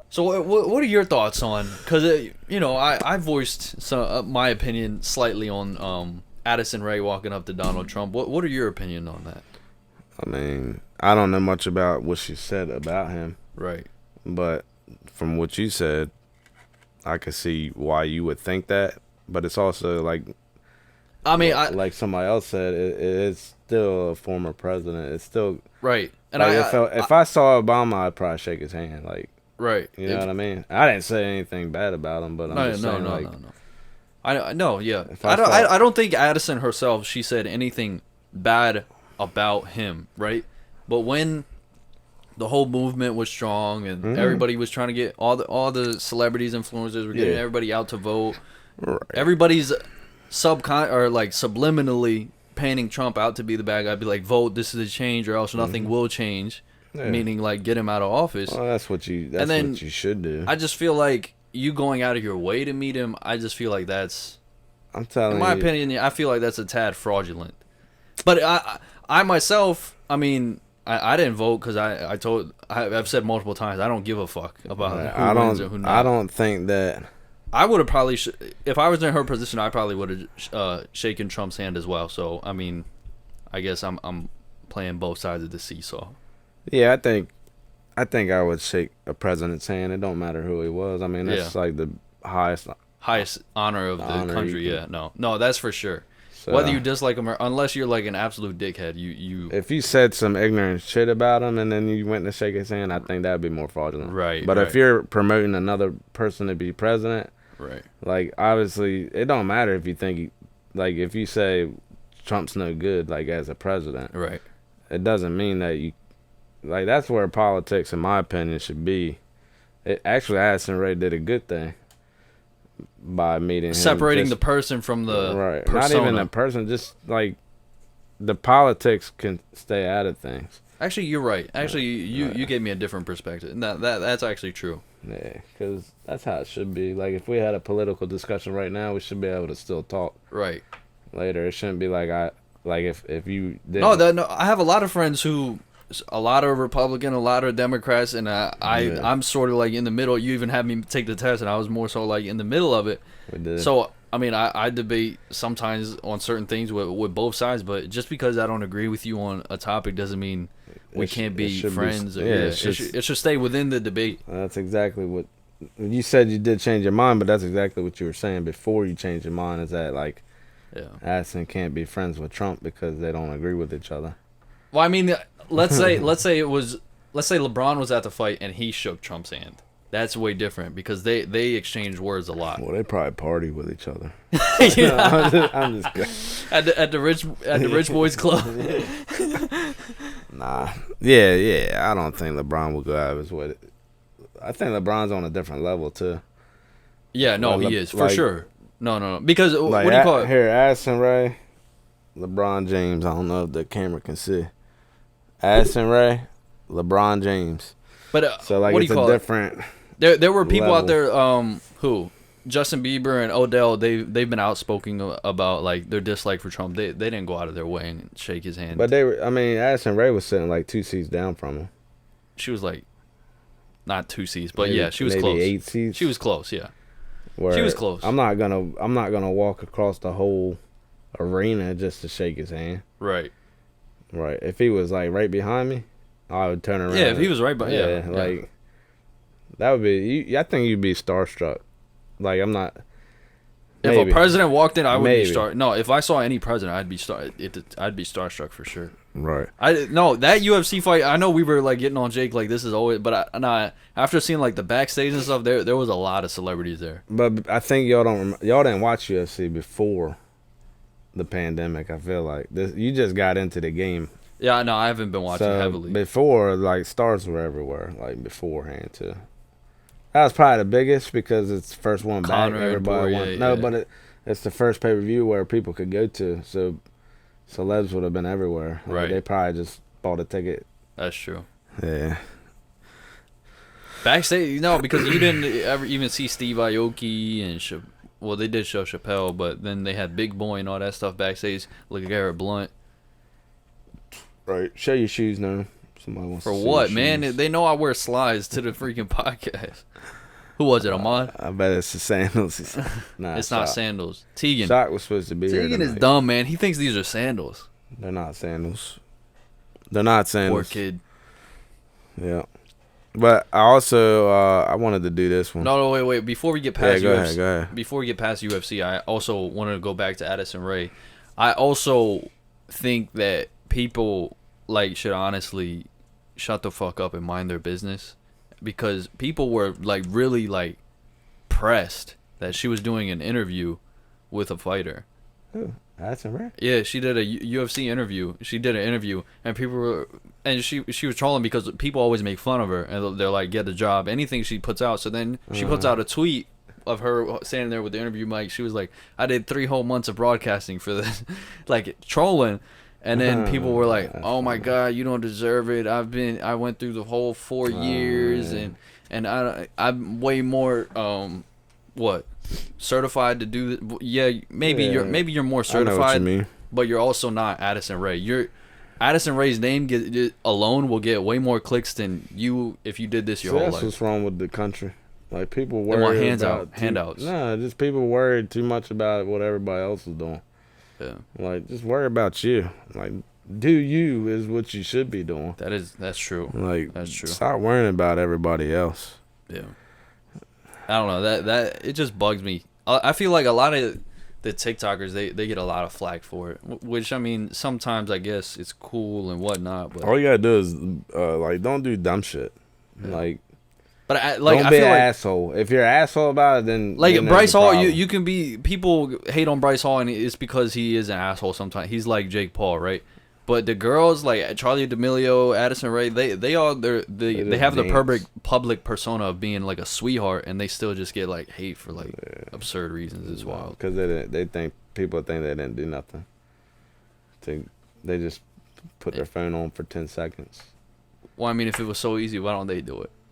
So what are your thoughts on? Because I voiced my opinion slightly on Addison Rae walking up to Donald Trump. What are your opinion on that? I mean, I don't know much about what she said about him, Right. but from what you said, I could see why you would think that. But it's also I mean, like somebody else said, it is still a former president. It's still right. And like if I saw Obama, I'd probably shake his hand. Like, right. you know what I mean? I didn't say anything bad about him, but I'm just saying, No. I know, yeah. if I don't think Addison herself she said anything bad about him, right? But when the whole movement was strong and everybody was trying to get all the celebrities, influencers were getting everybody out to vote. right. Everybody's subliminally painting Trump out to be the bad guy. Be like, vote, this is a change, or else nothing will change. Yeah. Meaning, like, get him out of office. Well, that's what you should do. I just feel like you going out of your way to meet him. I just feel like that's, I'm telling in my you, opinion, I feel like that's a tad fraudulent. But I myself, I mean, I didn't vote because I've said multiple times I don't give a fuck about who wins or who not. I don't think that. I would have probably, if I was in her position, I probably would have shaken Trump's hand as well. So I mean, I guess I'm playing both sides of the seesaw. Yeah, I think I would shake a president's hand. It don't matter who he was. I mean, that's like the highest honor of the country. Yeah, no, that's for sure. So, whether you dislike him or unless you're like an absolute dickhead, you if you said some ignorant shit about him and then you went to shake his hand, I think that'd be more fraudulent. Right. But if you're promoting another person to be president, right, like obviously it don't matter if you think like if you say Trump's no good like as a president, right, it doesn't mean that you like that's where politics, in my opinion, should be. Actually, Addison Rae did a good thing by meeting him. Separating the person from the right, persona. not even the person, just like the politics can stay out of things. Actually, you're right. Actually, you gave me a different perspective. That's actually true. Yeah, because that's how it should be. Like if we had a political discussion right now, we should be able to still talk. Right. Later, it shouldn't be like if you didn't. No, I have a lot of friends who. A lot of Republican, a lot of Democrats, and I'm sort of like in the middle. You even had me take the test, and I was more so like in the middle of it. We did. So I mean, I debate sometimes on certain things with both sides, but just because I don't agree with you on a topic doesn't mean we can't be friends. It should stay within the debate. That's exactly what you said. You did change your mind, but that's exactly what you were saying before you changed your mind. Is that like, Addison can't be friends with Trump because they don't agree with each other. Well, I mean, let's say LeBron was at the fight and he shook Trump's hand. That's way different because they exchange words a lot. Well, they probably party with each other. I'm just at the rich boys club. Nah, yeah. I don't think LeBron will go out of his way. I think LeBron's on a different level too. Yeah, no, he is for sure. No, because what do you call it? Here, Addison Rae, LeBron James. I don't know if the camera can see. Addison Rae, LeBron James. But so like what it's do you call a different. There were people level. out there who Justin Bieber and Odell they've been outspoken about like their dislike for Trump. They didn't go out of their way and shake his hand. But Addison Rae was sitting like 2 seats down from him. She was like not 2 seats, but maybe, yeah, she was maybe close. 8 seats. She was close, yeah. Where she was close. I'm not gonna walk across the whole arena just to shake his hand. Right. Right. If he was like right behind me, I would turn around. Yeah, if he was right behind, like that would be. I think you'd be starstruck. Like I'm not. If maybe. a president walked in, I would maybe. be starstruck. No, if I saw any president, I'd be starstruck for sure. Right. That UFC fight. I know we were like getting on Jake like this is always, but after seeing like the backstage and stuff, there was a lot of celebrities there. But I think y'all didn't watch UFC before the pandemic. I feel like you just got into the game. Yeah, no, I haven't been watching heavily. Before, like stars were everywhere, like beforehand too. That was probably the biggest because it's the first one back. Everybody won. But it's the first pay-per-view where people could go to, so celebs would have been everywhere. Like, right. They probably just bought a ticket. That's true. Yeah. Backstage, because you didn't ever even see Steve Aoki and well, they did show Chappelle, but then they had Big Boy and all that stuff backstage. Look at Garrett Blunt. Right. Show your shoes now. Somebody wants For to see what, your man? shoes. They know I wear slides to the freaking podcast. Who was it, Ahmad? I bet it's the sandals. Nah, It's not sandals. Tegan. Shock was supposed to be here Tegan is tonight. dumb, man. He thinks these are sandals. They're not sandals. They're not sandals. Poor kid. Yeah. But I also I wanted to do this one. No, wait. Before we get past go UFC, ahead. Before we get past UFC, I also wanted to go back to Addison Rae. I also think that people like should honestly shut the fuck up and mind their business, because people were like really like pressed that she was doing an interview with a fighter. Ooh, Addison Rae? Yeah, she did a UFC interview. She did an interview, and people were, and she was trolling because people always make fun of her, and they're like, get the job, anything she puts out. So then she puts out a tweet of her standing there with the interview mic. She was like, I did 3 whole months of broadcasting for this, like trolling. And then people were like, "Oh my God, you don't deserve it. I went through the whole 4 years, and I'm way more certified to do this." Yeah, maybe you're more certified, I know what you mean. but you're also not Addison Rae. Addison Rae's name alone will get way more clicks than you if you did this your whole That's life. what's wrong with the country. Like people They want worry handouts. Nah, just people worried too much about what everybody else is doing. Yeah, Like, just worry about you. Like, do you is what you should be doing. that's true. Like, That's true. Stop worrying about everybody else. Yeah, I don't know, that it just bugs me. I feel like a lot of the TikTokers they get a lot of flack for it, which I mean sometimes I guess it's cool and whatnot. But All you gotta do is like don't do dumb shit. Yeah. Like, don't I feel be an like asshole. If you're an asshole about it, then like then Bryce there's a Hall, problem. you can be, people hate on Bryce Hall and it's because he is an asshole sometimes. He's like Jake Paul, right? But the girls like Charlie D'Amelio, Addison Rae, they have the public persona of being like a sweetheart, and they still just get like hate for like absurd reasons. It's wild. Because they think people think they didn't do nothing. They just put their phone on for 10 seconds. Well, I mean, if it was so easy, why don't they do it?